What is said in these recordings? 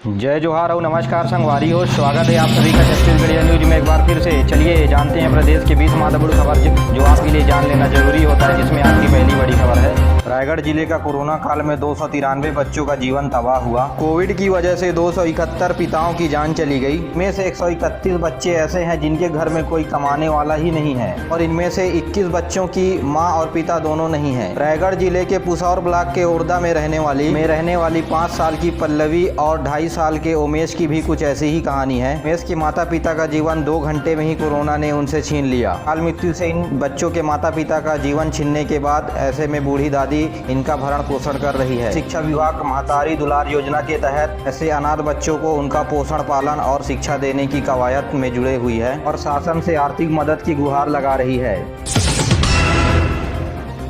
जय जोहार और नमस्कार संगवारी हो। स्वागत है आप सभी का छत्तीसगढ़िया न्यूज में एक बार फिर से। चलिए जानते हैं प्रदेश के 20 महत्वपूर्ण खबर जो आपके लिए जान लेना जरूरी होता है, जिसमें आज की पहली बड़ी खबर है। रायगढ़ जिले का कोरोना काल में 293 बच्चों का जीवन तबाह हुआ। कोविड की वजह से 271 पिताओं की जान चली गई। इनमें से 131 बच्चे ऐसे हैं जिनके घर में कोई कमाने वाला ही नहीं है और इनमें से 21 बच्चों की मां और पिता दोनों नहीं है। रायगढ़ जिले के पुसौर ब्लॉक के ओरदा में रहने वाली 5 साल की पल्लवी और 2.5 साल के उमेश की भी कुछ ऐसी ही कहानी है। उमेश के माता पिता का जीवन 2 घंटे में ही कोरोना ने उनसे छीन लिया। काल मृत्यु से इन बच्चों के माता पिता का जीवन छीनने के बाद ऐसे में बूढ़ी दादी इनका भरण पोषण कर रही है। शिक्षा विभाग महतारी दुलार योजना के तहत ऐसे अनाथ बच्चों को उनका पोषण पालन और शिक्षा देने की कवायद में जुड़े हुई है और शासन से आर्थिक मदद की गुहार लगा रही है।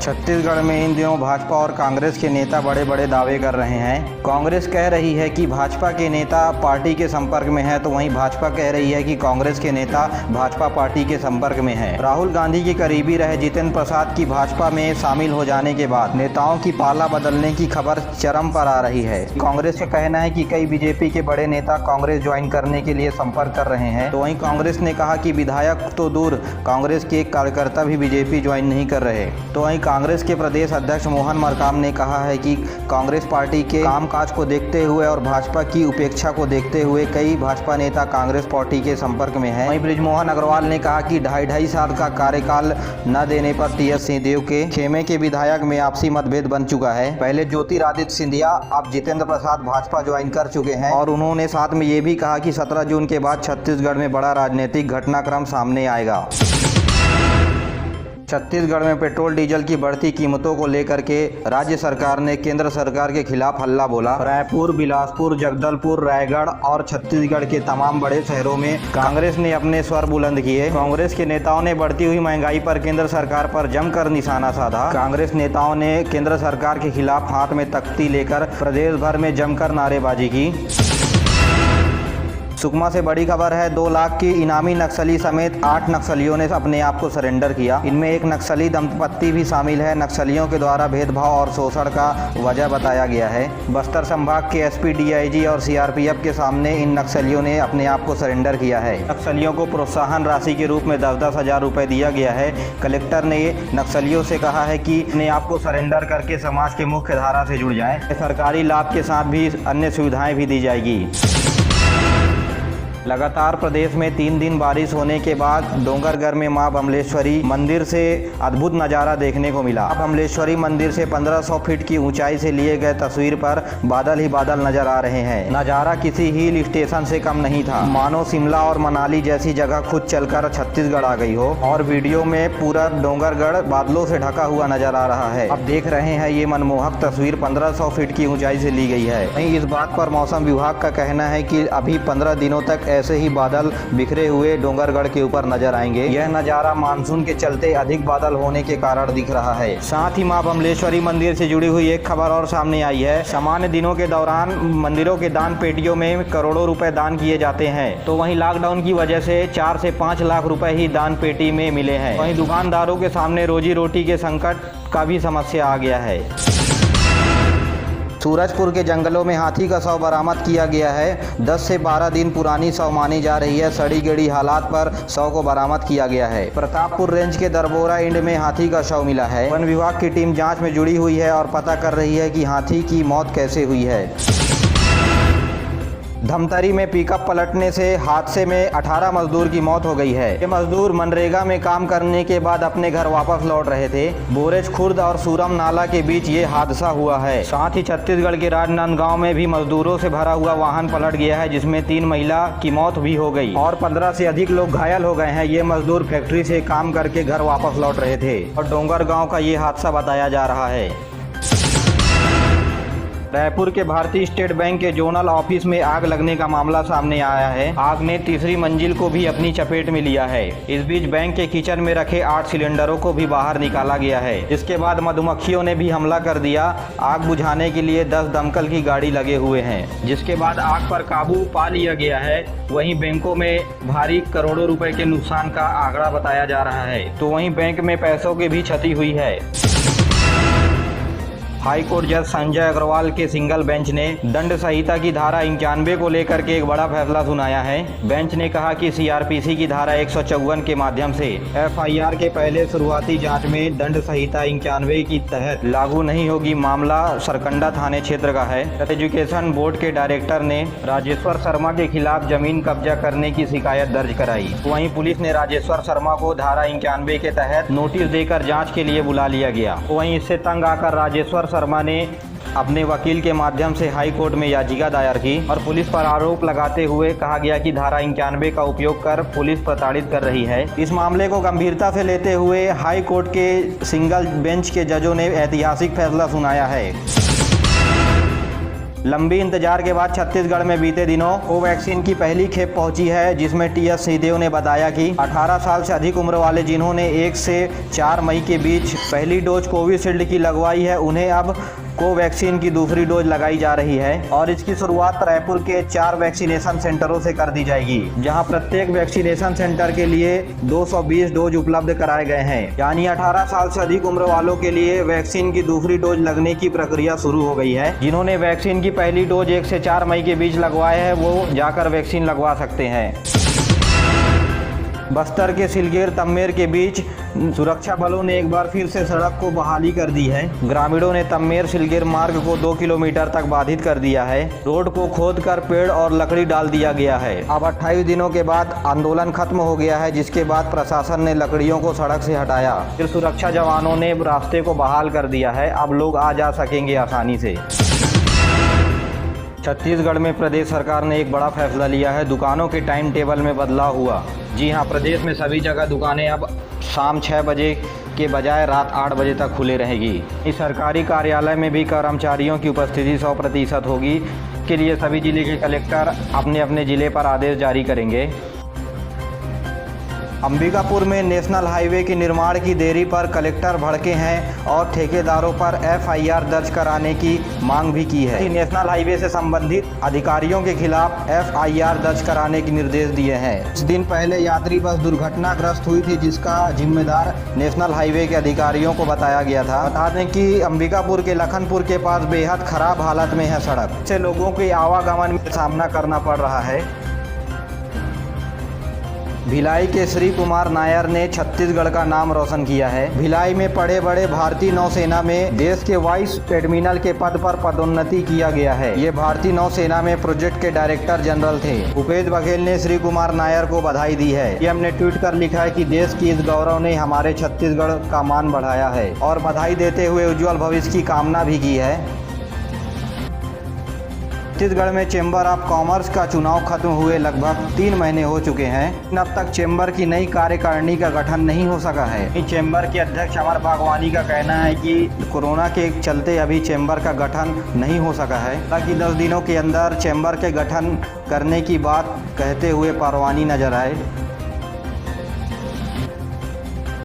छत्तीसगढ़ में इन दिनों भाजपा और कांग्रेस के नेता बड़े बड़े दावे कर रहे हैं। कांग्रेस कह रही है कि भाजपा के नेता पार्टी के संपर्क में है, तो वहीं भाजपा कह रही है कि कांग्रेस के नेता भाजपा पार्टी के संपर्क में है। राहुल गांधी के करीबी रहे जितेंद्र प्रसाद की भाजपा में शामिल हो जाने के बाद नेताओं की पाला बदलने की खबर चरम पर आ रही है। कांग्रेस का कहना है कि कई बीजेपी के बड़े नेता कांग्रेस ज्वाइन करने के लिए संपर्क कर रहे हैं, तो वहीं कांग्रेस ने कहा कि विधायक तो दूर, कांग्रेस के एक कार्यकर्ता भी बीजेपी ज्वाइन नहीं कर रहे। तो वहीं कांग्रेस के प्रदेश अध्यक्ष मोहन मरकाम ने कहा है कि कांग्रेस पार्टी के कामकाज को देखते हुए और भाजपा की उपेक्षा को देखते हुए कई भाजपा नेता कांग्रेस पार्टी के संपर्क में हैं। वहीं बृजमोहन अग्रवाल ने कहा कि 2.5 साल का कार्यकाल न देने पर टीएस सिंहदेव के खेमे के विधायक में आपसी मतभेद बन चुका है। पहले ज्योतिरादित्य सिंधिया, अब जितेंद्र प्रसाद भाजपा ज्वाइन कर चुके हैं और उन्होंने साथ में ये भी कहा कि 17 जून के बाद छत्तीसगढ़ में बड़ा राजनीतिक घटनाक्रम सामने आएगा। छत्तीसगढ़ में पेट्रोल डीजल की बढ़ती कीमतों को लेकर के राज्य सरकार ने केंद्र सरकार के खिलाफ हल्ला बोला। रायपुर, बिलासपुर, जगदलपुर, रायगढ़ और छत्तीसगढ़ के तमाम बड़े शहरों में कांग्रेस ने अपने स्वर बुलंद किए। कांग्रेस के नेताओं ने बढ़ती हुई महंगाई पर केंद्र सरकार पर जमकर निशाना साधा। कांग्रेस नेताओं ने केंद्र सरकार के खिलाफ हाथ में तख्ती लेकर प्रदेश भर में जमकर नारेबाजी की। सुकमा से बड़ी खबर है। 2 लाख की इनामी नक्सली समेत 8 नक्सलियों ने अपने आप को सरेंडर किया। इनमें एक नक्सली दंपत्ति भी शामिल है। नक्सलियों के द्वारा भेदभाव और शोषण का वजह बताया गया है। बस्तर संभाग के एसपी, डीआईजी और सीआरपीएफ के सामने इन नक्सलियों ने अपने आप को सरेंडर किया है। नक्सलियों को प्रोत्साहन राशि के रूप में 10-10 हजार रुपये दिया गया है। कलेक्टर ने नक्सलियों से कहा है कि अपने आप को सरेंडर करके समाज के मुख्य धारा से जुड़ जाएं। सरकारी लाभ के साथ भी अन्य सुविधाएं भी दी जाएगी। लगातार प्रदेश में 3 दिन बारिश होने के बाद डोंगरगढ़ में मां बमलेश्वरी मंदिर से अद्भुत नज़ारा देखने को मिला। बमलेश्वरी मंदिर से 1500 फीट की ऊंचाई से लिए गए तस्वीर पर बादल ही बादल नजर आ रहे हैं। नज़ारा किसी हिल स्टेशन से कम नहीं था, मानो शिमला और मनाली जैसी जगह खुद चलकर छत्तीसगढ़ आ गई हो। और वीडियो में पूरा डोंगरगढ़ बादलों से ढका हुआ नजर आ रहा है। अब देख रहे हैं ये मनमोहक तस्वीर 1500 फीट की ऊंचाई से ली गई है। वहीं इस बात पर मौसम विभाग का कहना है कि अभी 15 दिनों तक ऐसे ही बादल बिखरे हुए डोंगरगढ़ के ऊपर नजर आएंगे। यह नजारा मानसून के चलते अधिक बादल होने के कारण दिख रहा है। साथ ही मां बमलेश्वरी मंदिर से जुड़ी हुई एक खबर और सामने आई है। सामान्य दिनों के दौरान मंदिरों के दान पेटियों में करोड़ों रुपए दान किए जाते हैं, तो वहीं लॉकडाउन की वजह से 4 से 5 लाख रुपए ही दान पेटी में मिले हैं। वहीं दुकानदारों के सामने रोजी रोटी के संकट का भी समस्या आ गया है। सूरजपुर के जंगलों में हाथी का शव बरामद किया गया है। 10 से 12 दिन पुरानी शव मानी जा रही है। सड़ी गड़ी हालात पर शव को बरामद किया गया है। प्रतापपुर रेंज के दरबोरा इंड में हाथी का शव मिला है। वन विभाग की टीम जांच में जुड़ी हुई है और पता कर रही है कि हाथी की मौत कैसे हुई है। धमतरी में पिकअप पलटने से हादसे में 18 मजदूर की मौत हो गई है। ये मजदूर मनरेगा में काम करने के बाद अपने घर वापस लौट रहे थे। बोरेज खुर्द और सूरम नाला के बीच ये हादसा हुआ है। साथ ही छत्तीसगढ़ के राजनांदगांव में भी मजदूरों से भरा हुआ वाहन पलट गया है, जिसमें 3 महिला की मौत भी हो गई और 15 से अधिक लोग घायल हो गए हैं। ये मजदूर फैक्ट्री से काम करके घर वापस लौट रहे थे और डोंगरगांव का ये हादसा बताया जा रहा है। रायपुर के भारतीय स्टेट बैंक के जोनल ऑफिस में आग लगने का मामला सामने आया है। आग ने तीसरी मंजिल को भी अपनी चपेट में लिया है। इस बीच बैंक के किचन में रखे 8 सिलेंडरों को भी बाहर निकाला गया है। इसके बाद मधुमक्खियों ने भी हमला कर दिया। आग बुझाने के लिए 10 दमकल की गाड़ी लगे हुए हैं, जिसके बाद आग पर काबू पा लिया गया है। वहीं बैंकों में भारी करोड़ों रुपए के नुकसान का आंकड़ा बताया जा रहा है, तो वहीं बैंक में पैसों की भी क्षति हुई है। हाई कोर्ट जज संजय अग्रवाल के सिंगल बेंच ने दंड संहिता की धारा 91 को लेकर के एक बड़ा फैसला सुनाया है। बेंच ने कहा कि सीआरपीसी की धारा 154 के माध्यम से एफआईआर के पहले शुरुआती जांच में दंड संहिता 91 की तहत लागू नहीं होगी। मामला सरकंडा थाने क्षेत्र का है। एजुकेशन बोर्ड के डायरेक्टर ने राजेश्वर शर्मा के खिलाफ जमीन कब्जा करने की शिकायत दर्ज कराई। वहीं पुलिस ने राजेश्वर शर्मा को धारा 91 के तहत नोटिस देकर जाँच के लिए बुला लिया गया। वहीं इससे तंग आकर राजेश्वर शर्मा ने अपने वकील के माध्यम से हाई कोर्ट में याचिका दायर की और पुलिस पर आरोप लगाते हुए कहा गया कि धारा 91 का उपयोग कर पुलिस प्रताड़ित कर रही है। इस मामले को गंभीरता से लेते हुए हाई कोर्ट के सिंगल बेंच के जजों ने ऐतिहासिक फैसला सुनाया है। लंबी इंतजार के बाद छत्तीसगढ़ में बीते दिनों कोवैक्सीन की पहली खेप पहुंची है, जिसमें टीएस सिंहदेव ने बताया कि 18 साल से अधिक उम्र वाले जिन्होंने 1 से 4 मई के बीच पहली डोज कोविशील्ड की लगवाई है, उन्हें अब कोवैक्सीन की दूसरी डोज लगाई जा रही है और इसकी शुरुआत रायपुर के 4 वैक्सीनेशन सेंटरों से कर दी जाएगी, जहां प्रत्येक वैक्सीनेशन सेंटर के लिए 220 डोज उपलब्ध कराए गए हैं। यानी 18 साल से अधिक उम्र वालों के लिए वैक्सीन की दूसरी डोज लगने की प्रक्रिया शुरू हो गई है। जिन्होंने वैक्सीन की पहली डोज 1 से 4 मई के बीच लगवाए है, वो जाकर वैक्सीन लगवा सकते हैं। बस्तर के सिलगेर तम्मेर के बीच सुरक्षा बलों ने एक बार फिर से सड़क को बहाली कर दी है। ग्रामीणों ने तम्मेर सिलगेर मार्ग को 2 किलोमीटर तक बाधित कर दिया है। रोड को खोदकर पेड़ और लकड़ी डाल दिया गया है। अब 28 दिनों के बाद आंदोलन खत्म हो गया है, जिसके बाद प्रशासन ने लकड़ियों को सड़क से हटाया। फिर सुरक्षा जवानों ने रास्ते को बहाल कर दिया है। अब लोग आ जा सकेंगे आसानी से। छत्तीसगढ़ में प्रदेश सरकार ने एक बड़ा फैसला लिया है। दुकानों के टाइम टेबल में बदलाव हुआ। जी हां, प्रदेश में सभी जगह दुकानें अब शाम 6 बजे के बजाय रात 8 बजे तक खुले रहेगी। इस सरकारी कार्यालय में भी कर्मचारियों की उपस्थिति 100% होगी। इसके लिए सभी जिले के कलेक्टर अपने अपने जिले पर आदेश जारी करेंगे। अंबिकापुर में नेशनल हाईवे के निर्माण की देरी पर कलेक्टर भड़के हैं और ठेकेदारों पर एफआईआर दर्ज कराने की मांग भी की है। नेशनल हाईवे से संबंधित अधिकारियों के खिलाफ एफआईआर दर्ज कराने के निर्देश दिए हैं। कुछ दिन पहले यात्री बस दुर्घटनाग्रस्त हुई थी, जिसका जिम्मेदार नेशनल हाईवे के अधिकारियों को बताया गया था। बता दें कि अंबिकापुर के लखनपुर के पास बेहद खराब हालत में है सड़क, इससे लोगों के आवागमन में सामना करना पड़ रहा है। भिलाई के श्री कुमार नायर ने छत्तीसगढ़ का नाम रोशन किया है। भिलाई में पड़े बड़े भारतीय नौसेना में देश के वाइस एडमिरल के पद पर पदोन्नति किया गया है। ये भारतीय नौसेना में प्रोजेक्ट के डायरेक्टर जनरल थे। भूपेश बघेल ने श्री कुमार नायर को बधाई दी है। ये हमने ट्वीट कर लिखा है कि देश की इस गौरव ने हमारे छत्तीसगढ़ का मान बढ़ाया है और बधाई देते हुए उज्जवल भविष्य की कामना भी की है। छत्तीसगढ़ में चेंबर ऑफ कॉमर्स का चुनाव खत्म हुए लगभग 3 महीने हो चुके हैं। अब तक चेंबर की नई कार्यकारिणी का गठन नहीं हो सका है। चेंबर के अध्यक्ष अमर भागवानी का कहना है कि कोरोना के चलते अभी चेंबर का गठन नहीं हो सका है, ताकि 10 दिनों के अंदर चेंबर के गठन करने की बात कहते हुए परवानी नजर आए।